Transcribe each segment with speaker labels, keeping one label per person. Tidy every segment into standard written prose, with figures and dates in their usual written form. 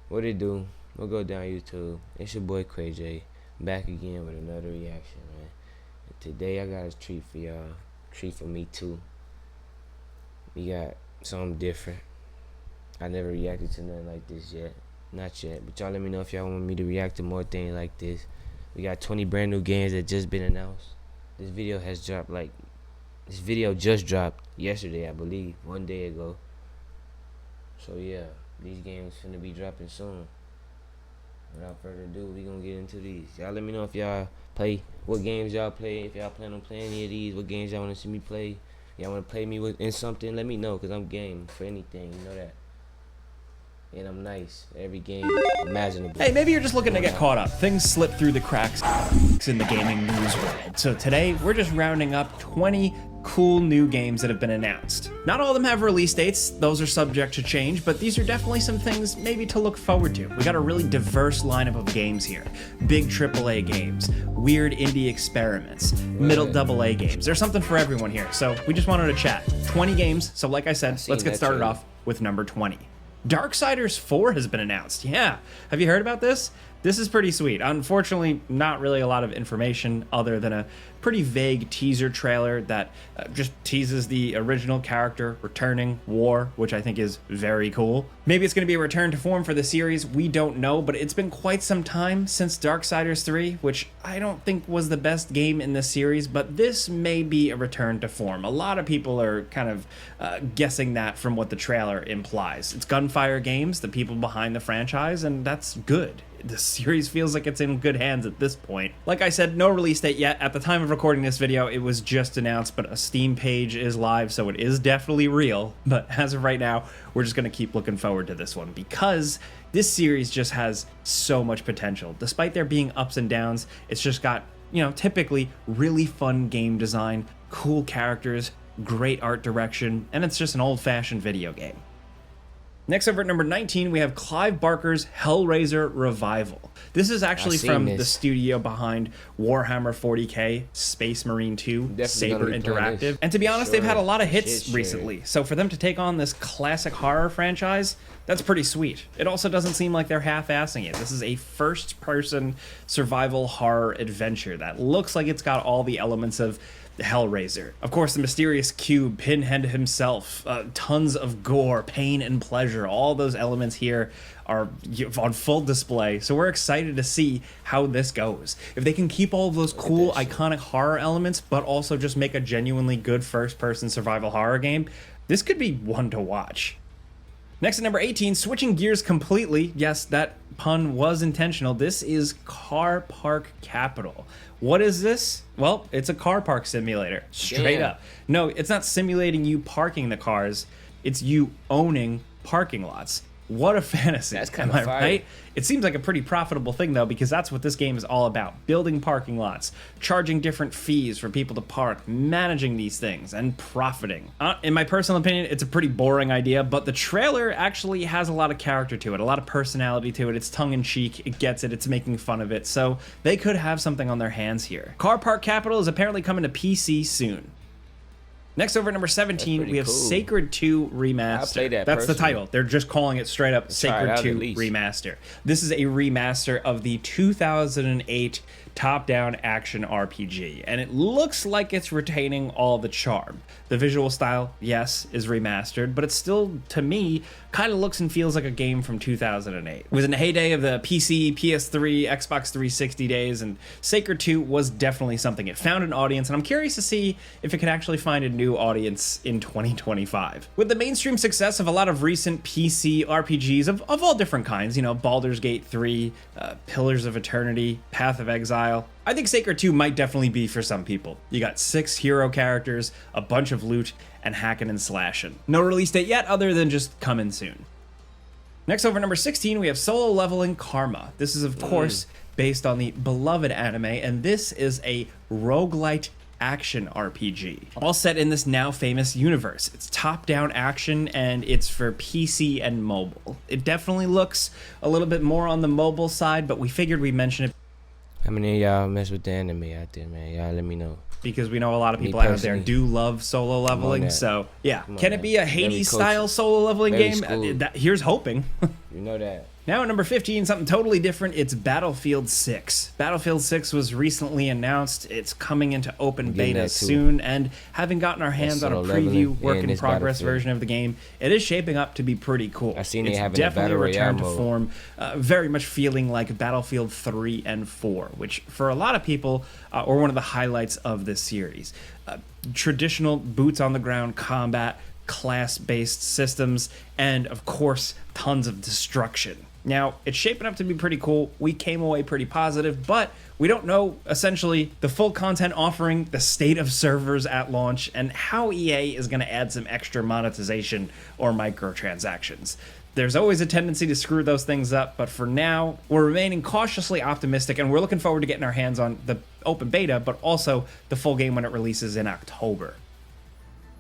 Speaker 1: What it do? What go down YouTube? It's your boy Quay J, back again with another reaction, man. And today I got a treat for y'all. Treat for me too. We got something different. I never reacted to nothing like this yet. Not yet. But y'all let me know if y'all want me to react to more things like this. We got 20 brand new games that just been announced. This video just dropped yesterday, I believe, 1 day ago. So yeah, these games finna be dropping soon. Without further ado, we gonna get into these. Y'all let me know if y'all play, what games y'all play, if y'all plan on playing any of these, what games y'all wanna see me play. Y'all wanna play me in something, let me know, cause I'm game for anything, you know that. And I'm nice. Every game imaginable.
Speaker 2: Hey, maybe you're just looking to get caught up. Things slip through the cracks in the gaming news world. So today, we're just rounding up 20 cool new games that have been announced. Not all of them have release dates, those are subject to change, but these are definitely some things maybe to look forward to. We got a really diverse lineup of games here. Big AAA games, weird indie experiments, middle AA games. There's something for everyone here, so we just wanted to chat. 20 games, so like I said, let's get started off with number 20. Darksiders 4 has been announced. Yeah, have you heard about this? This is pretty sweet. Unfortunately, not really a lot of information other than a pretty vague teaser trailer that just teases the original character returning, War, which I think is very cool. Maybe it's going to be a return to form for the series, we don't know, but it's been quite some time since Darksiders 3, which I don't think was the best game in this series, but this may be a return to form. A lot of people are kind of guessing that from what the trailer implies. It's Gunfire Games, the people behind the franchise, and that's good. The series feels like it's in good hands at this point. Like I said, no release date yet. At the time of recording this video, it was just announced, but a Steam page is live, so it is definitely real. But as of right now, we're just gonna keep looking forward to this one because this series just has so much potential. Despite there being ups and downs, it's just got, you know, typically really fun game design, cool characters, great art direction, and it's just an old-fashioned video game. Next, over at number 19, we have Clive Barker's Hellraiser Revival. This is actually from the studio behind Warhammer 40k, Space Marine 2, Saber Interactive. And to be honest, they've had a lot of hits recently. So for them to take on this classic horror franchise, that's pretty sweet. It also doesn't seem like they're half-assing it. This is a first-person survival horror adventure that looks like it's got all the elements of Hellraiser. Of course, the mysterious cube, Pinhead himself, tons of gore, pain, and pleasure. All those elements here are on full display, so we're excited to see how this goes. If they can keep all of those cool, iconic horror elements, but also just make a genuinely good first-person survival horror game, this could be one to watch. Next at number 18, switching gears completely. Yes, that pun was intentional. This is Car Park Capital. What is this? Well, it's a car park simulator, straight up. No, it's not simulating you parking the cars. It's you owning parking lots. What a fantasy.
Speaker 1: That's kind of
Speaker 2: right? It seems like a pretty profitable thing, though, because that's what this game is all about. Building parking lots, charging different fees for people to park, managing these things, and profiting. In my personal opinion, it's a pretty boring idea, but the trailer actually has a lot of character to it, a lot of personality to it. It's tongue-in-cheek, it gets it, it's making fun of it, so they could have something on their hands here. Car Park Capital is apparently coming to PC soon. Next, over at number 17, we have Sacred 2 Remaster. That's the title. They're just calling it straight up Sacred 2 Remaster. This is a remaster of the 2008 top-down action RPG, and it looks like it's retaining all the charm. The visual style, yes, is remastered, but it still, to me, kind of looks and feels like a game from 2008. It was in the heyday of the PC, PS3, Xbox 360 days, and Sacred 2 was definitely something. It found an audience, and I'm curious to see if it can actually find a new audience in 2025. With the mainstream success of a lot of recent PC RPGs of all different kinds, you know, Baldur's Gate 3, Pillars of Eternity, Path of Exile, I think Sacred 2 might definitely be for some people. You got 6 hero characters, a bunch of loot, and hacking and slashing. No release date yet, other than just coming soon. Next, over number 16, we have Solo Leveling Karma. This is, of course, based on the beloved anime, and this is a roguelite action RPG, all set in this now famous universe. It's top-down action, and it's for PC and mobile. It definitely looks a little bit more on the mobile side, but we figured we'd mention it.
Speaker 1: How many of y'all mess with the anime out there, man? Y'all let me know.
Speaker 2: Because we know a lot of people out there do love solo leveling, so yeah. Can it be a Hades-style solo leveling game? Here's hoping.
Speaker 1: You know that.
Speaker 2: Now at number 15, something totally different. It's Battlefield 6. Battlefield 6 was recently announced. It's coming into open beta soon, and having gotten our hands on a preview, work in progress version of the game, it is shaping up to be pretty cool.
Speaker 1: I seen
Speaker 2: it's
Speaker 1: having
Speaker 2: definitely
Speaker 1: a
Speaker 2: return to form, very much feeling like Battlefield 3 and 4, which for a lot of people are one of the highlights of this series. Traditional boots on the ground combat, class-based systems, and of course tons of destruction. Now, it's shaping up to be pretty cool. We came away pretty positive, but we don't know, essentially, the full content offering, the state of servers at launch, and how EA is going to add some extra monetization or microtransactions. There's always a tendency to screw those things up, but for now, we're remaining cautiously optimistic, and we're looking forward to getting our hands on the open beta, but also the full game when it releases in October.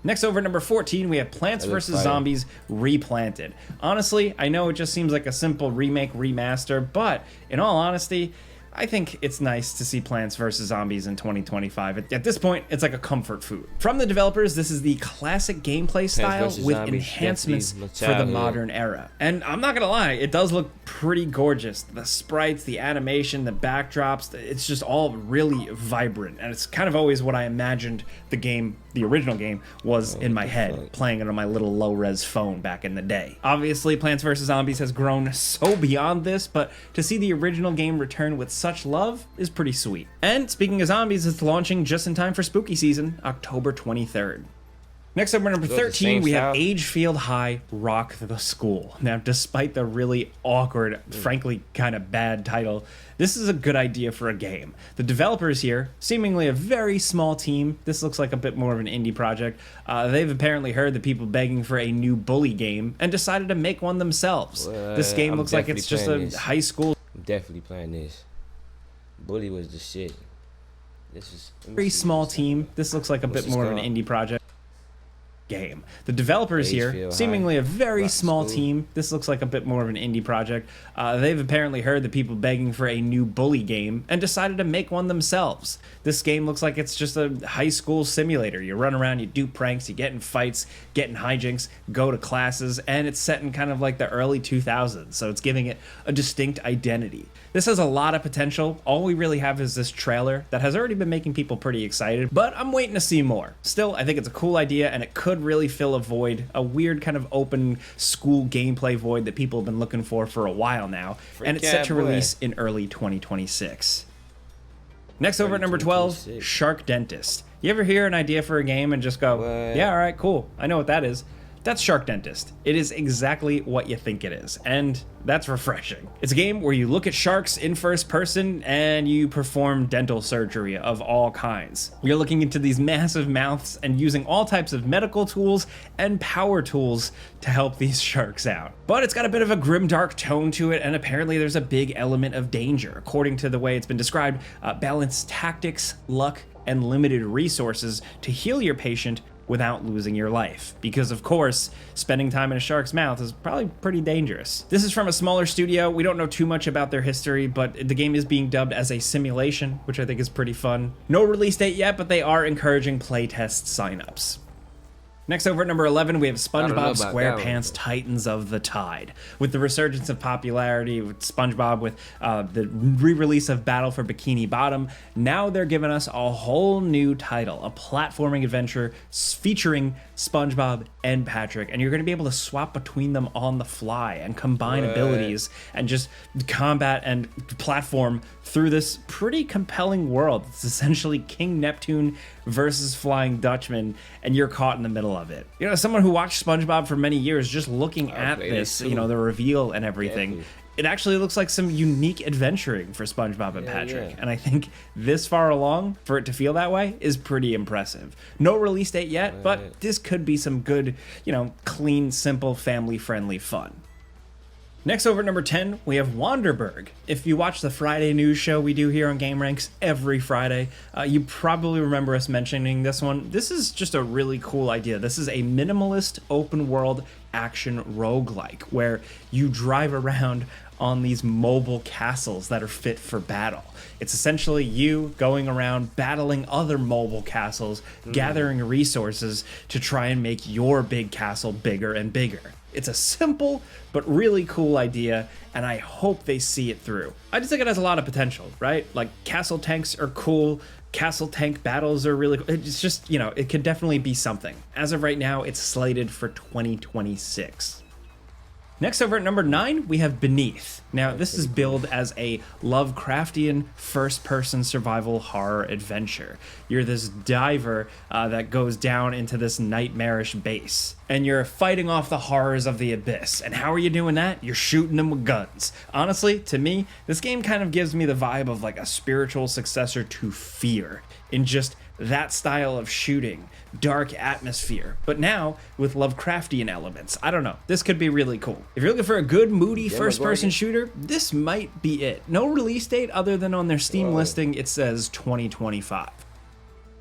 Speaker 2: Next, over at number 14, we have Plants vs. Zombies Replanted. Honestly, I know it just seems like a simple remake, remaster, but in all honesty, I think it's nice to see Plants vs. Zombies in 2025. At this point, it's like a comfort food. From the developers, this is the classic gameplay style with enhancements for the modern era. And I'm not gonna lie, it does look pretty gorgeous. The sprites, the animation, the backdrops, it's just all really vibrant. And it's kind of always what I imagined the original game was in my head, playing it on my little low-res phone back in the day. Obviously, Plants vs. Zombies has grown so beyond this, but to see the original game return with such love is pretty sweet. And speaking of zombies, it's launching just in time for spooky season, October 23rd. Next up, number 13, we have Agefield High Rock the School. Now, despite the really awkward, frankly kind of bad title, this is a good idea for a game. The developers here, seemingly a very small team, this looks like a bit more of an indie project, they've apparently heard the people begging for a new Bully game and decided to make one themselves. This game looks like it's just a high school.
Speaker 1: I'm definitely playing this. Bully was the shit. This is
Speaker 2: very small team. This looks like a bit more of an indie project. Game. The developers here, seemingly a very small team, this looks like a bit more of an indie project, they've apparently heard the people begging for a new Bully game and decided to make one themselves. This game looks like it's just a high school simulator. You run around, you do pranks, you get in fights, get in hijinks, go to classes, and it's set in kind of like the early 2000s, so it's giving it a distinct identity. This has a lot of potential. All we really have is this trailer that has already been making people pretty excited, but I'm waiting to see more. Still, I think it's a cool idea, and it could really fill a void, a weird kind of open school gameplay void that people have been looking for a while now, and it's set to release in early 2026. Next, over at number 12, Shark Dentist. You ever hear an idea for a game and just go, yeah, all right, cool, I know what that is? That's Shark Dentist. It is exactly what you think it is, and that's refreshing. It's a game where you look at sharks in first person and you perform dental surgery of all kinds. You're looking into these massive mouths and using all types of medical tools and power tools to help these sharks out. But it's got a bit of a grimdark tone to it, and apparently there's a big element of danger. According to the way it's been described, balance tactics, luck, and limited resources to heal your patient without losing your life. Because of course, spending time in a shark's mouth is probably pretty dangerous. This is from a smaller studio. We don't know too much about their history, but the game is being dubbed as a simulation, which I think is pretty fun. No release date yet, but they are encouraging playtest signups. Next, over at number 11, we have SpongeBob SquarePants Titans of the Tide. With the resurgence of popularity with SpongeBob, with the re-release of Battle for Bikini Bottom, now they're giving us a whole new title, a platforming adventure featuring SpongeBob and Patrick, and you're going to be able to swap between them on the fly and combine abilities and just combat and platform through this pretty compelling world. It's essentially King Neptune versus Flying Dutchman, and you're caught in the middle of it. You know, as someone who watched SpongeBob for many years, just looking at this, you know, the reveal and everything, it actually looks like some unique adventuring for SpongeBob and Patrick. And I think this far along, for it to feel that way, is pretty impressive. No release date yet, but this could be some good, you know, clean, simple, family-friendly fun. Next, over at number 10, we have Wanderberg. If you watch the Friday news show we do here on GameRanks every Friday, you probably remember us mentioning this one. This is just a really cool idea. This is a minimalist open world action roguelike where you drive around on these mobile castles that are fit for battle. It's essentially you going around battling other mobile castles, gathering resources to try and make your big castle bigger and bigger. It's a simple but really cool idea, and I hope they see it through. I just think it has a lot of potential, right? Like, castle tanks are cool, castle tank battles are really cool. It's just, you know, it could definitely be something. As of right now, it's slated for 2026. Next, over at number 9, we have Beneath. Now, this is billed as a Lovecraftian first-person survival horror adventure. You're this diver that goes down into this nightmarish base, and you're fighting off the horrors of the abyss. And how are you doing that? You're shooting them with guns. Honestly, to me, this game kind of gives me the vibe of like a spiritual successor to Fear, in just that style of shooting, dark atmosphere, but now with Lovecraftian elements. I don't know, this could be really cool. If you're looking for a good moody first-person shooter, this might be it. No release date other than on their Steam listing, it says 2025.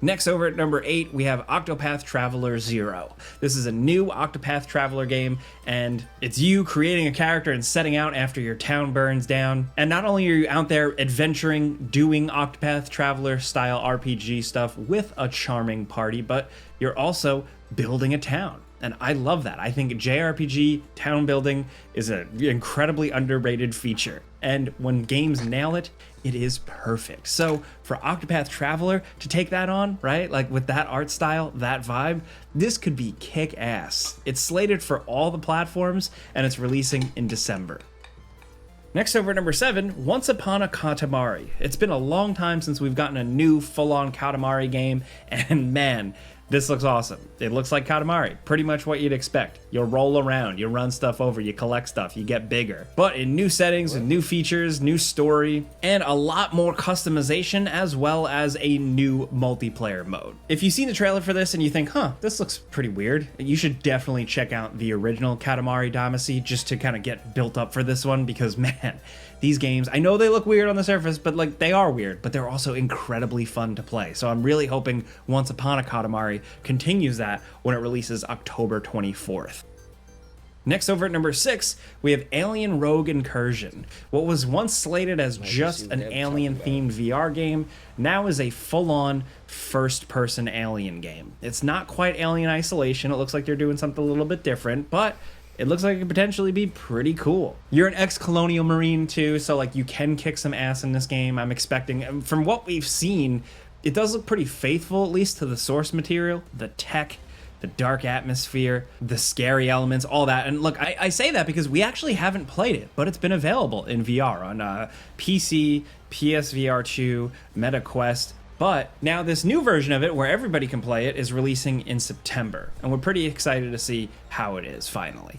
Speaker 2: Next, over at number 8, we have Octopath Traveler 0. This is a new Octopath Traveler game, and it's you creating a character and setting out after your town burns down. And not only are you out there adventuring, doing Octopath Traveler style RPG stuff with a charming party, but you're also building a town. And I love that. I think JRPG town building is an incredibly underrated feature. And when games nail it, it is perfect. So for Octopath Traveler to take that on, right? Like with that art style, that vibe, this could be kick-ass. It's slated for all the platforms and it's releasing in December. Next, over at number 7, Once Upon a Katamari. It's been a long time since we've gotten a new full-on Katamari game, and man, this looks awesome. It looks like Katamari, pretty much what you'd expect. You'll roll around, you run stuff over, you collect stuff, you get bigger. But in new settings, with new features, new story, and a lot more customization, as well as a new multiplayer mode. If you've seen the trailer for this and you think, this looks pretty weird, you should definitely check out the original Katamari Damacy just to kind of get built up for this one, because man, these games, I know they look weird on the surface, but like they are weird, but they're also incredibly fun to play. So I'm really hoping Once Upon a Katamari continues that when it releases October 24th. Next, over at number 6, we have Alien Rogue Incursion. What was once slated as just an alien-themed VR game, now is a full-on first-person alien game. It's not quite Alien Isolation. It looks like they're doing something a little bit different, but it looks like it could potentially be pretty cool. You're an ex-colonial marine too, so like you can kick some ass in this game. I'm expecting, from what we've seen, it does look pretty faithful, at least to the source material, the tech, the dark atmosphere, the scary elements, all that. And look, I say that because we actually haven't played it, but it's been available in VR on PC, PSVR 2, MetaQuest. But now this new version of it, where everybody can play it, is releasing in September. And we're pretty excited to see how it is, finally.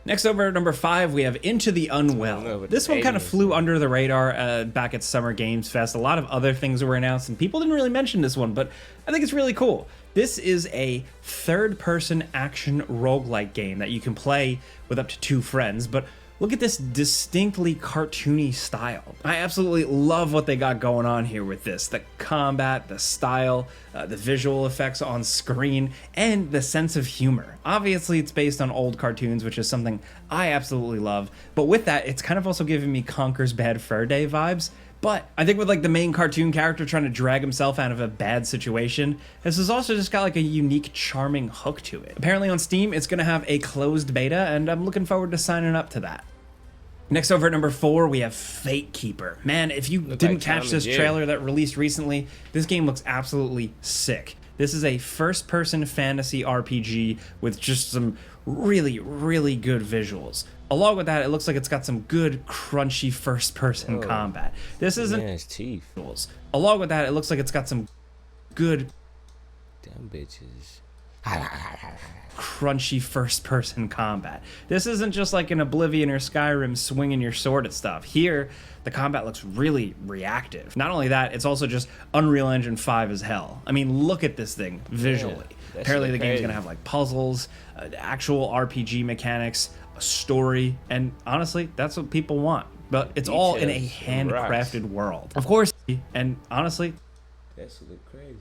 Speaker 2: Next, over at number 5, we have Into the Unwell. This one kind of flew under the radar back at Summer Games Fest. A lot of other things were announced, and people didn't really mention this one, but I think it's really cool. This is a third-person action roguelike game that you can play with up to 2 friends, but look at this distinctly cartoony style. I absolutely love what they got going on here with this. The combat, the style, the visual effects on screen, and the sense of humor. Obviously, it's based on old cartoons, which is something I absolutely love. But with that, it's kind of also giving me Conker's Bad Fur Day vibes. But I think with like the main cartoon character trying to drag himself out of a bad situation, this has also just got like a unique, charming hook to it. Apparently on Steam, it's going to have a closed beta, and I'm looking forward to signing up to that. Next, over at number 4, we have Fate Keeper. Man, if you didn't catch this trailer that released recently, this game looks absolutely sick. This is a first-person fantasy RPG with just some really, really good visuals. Along with that, it looks like it's got some good, crunchy first-person combat. This isn't...
Speaker 1: Man's teeth.
Speaker 2: Along with that, it looks like it's got some good...
Speaker 1: Damn bitches.
Speaker 2: Crunchy first-person combat. This isn't just like an Oblivion or Skyrim swinging your sword at stuff. Here, the combat looks really reactive. Not only that, it's also just Unreal Engine 5 as hell. I mean, look at this thing visually. Yeah, apparently the game's gonna have like puzzles, actual RPG mechanics, a story, and honestly, that's what people want. But it's all in a handcrafted world. Of course, and honestly,
Speaker 1: that's look crazy.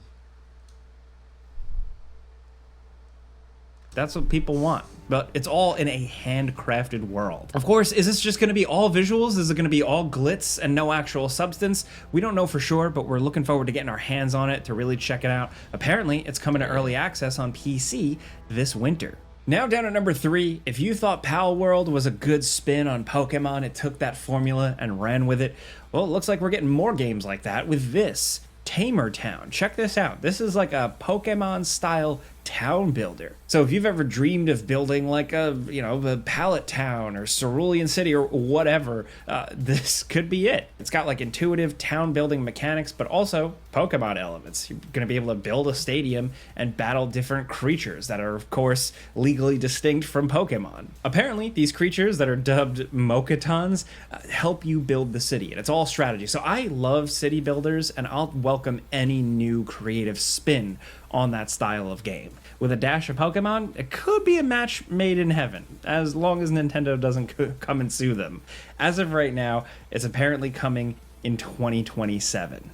Speaker 2: That's what people want. But it's all in a handcrafted world. Of course, is this just going to be all visuals? Is it going to be all glitz and no actual substance? We don't know for sure, but we're looking forward to getting our hands on it to really check it out. Apparently, it's coming to early access on PC this winter. Now down at number 3, if you thought Palworld was a good spin on Pokemon, it took that formula and ran with it. Well, it looks like we're getting more games like that with this, Tamer Town. Check this out. This is like a Pokemon-style town builder. So if you've ever dreamed of building like a Pallet Town or Cerulean City or whatever, this could be it. It's got like intuitive town building mechanics, but also Pokemon elements. You're going to be able to build a stadium and battle different creatures that are, of course, legally distinct from Pokemon. Apparently, these creatures that are dubbed Mokatons help you build the city, and it's all strategy. So I love city builders, and I'll welcome any new creative spin on that style of game. With a dash of Pokemon, it could be a match made in heaven, as long as Nintendo doesn't come and sue them. As of right now, it's apparently coming in 2027.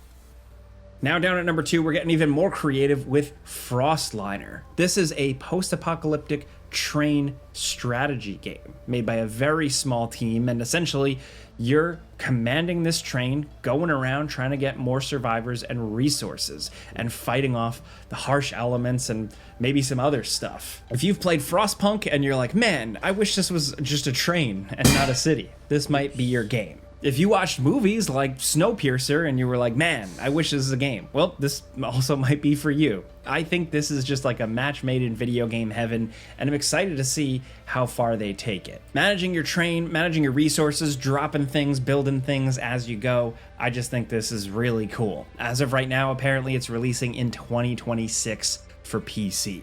Speaker 2: Now down at number 2, we're getting even more creative with Frostliner. This is a post-apocalyptic train strategy game made by a very small team, and essentially you're commanding this train, going around trying to get more survivors and resources, and fighting off the harsh elements and maybe some other stuff. If you've played Frostpunk and you're like, man, I wish this was just a train and not a city, this might be your game. If you watched movies like Snowpiercer and you were like, man, I wish this was a game, well, this also might be for you. I think this is just like a match made in video game heaven, and I'm excited to see how far they take it. Managing your train, managing your resources, dropping things, building things as you go, I just think this is really cool. As of right now, apparently it's releasing in 2026 for PC.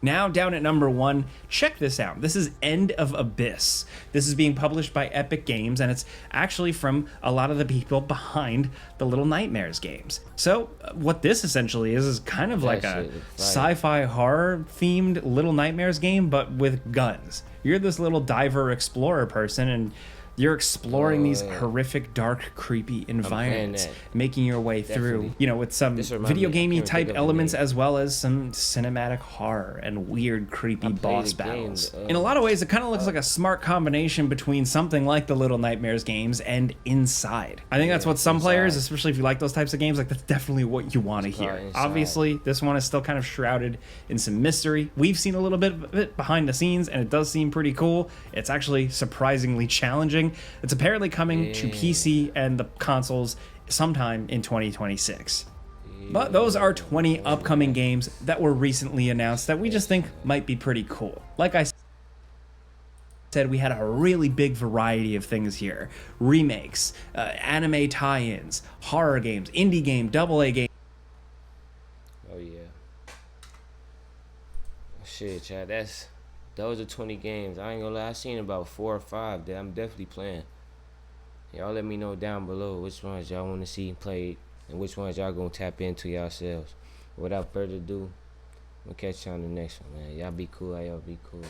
Speaker 2: Now down at number 1, check this out. This is End of Abyss. This is being published by Epic Games, and it's actually from a lot of the people behind the Little Nightmares games. So what this essentially is kind of like a sci-fi horror themed Little Nightmares game, but with guns. You're this little diver explorer person, and you're exploring these horrific, dark, creepy environments, making your way through, with some video gamey type elements as well as some cinematic horror and weird, creepy boss battles. In a lot of ways, it kind of looks like a smart combination between something like the Little Nightmares games and Inside. I think that's what some players, especially if you like those types of games, like that's definitely what you want to hear. Obviously, this one is still kind of shrouded in some mystery. We've seen a little bit of it behind the scenes, and it does seem pretty cool. It's actually surprisingly challenging. It's apparently coming to PC and the consoles sometime in 2026. But those are 20 upcoming games that were recently announced that we just think might be pretty cool. Like I said, we had a really big variety of things here. Remakes, anime tie-ins, horror games, indie game, AA game.
Speaker 1: Oh yeah. Shit, Chad, those are 20 games. I ain't gonna lie, I seen about 4 or 5 that I'm definitely playing. Y'all let me know down below which ones y'all want to see played and which ones y'all gonna tap into yourselves. Without further ado, we'll catch y'all on the next one, man. Y'all be cool. Y'all be cool.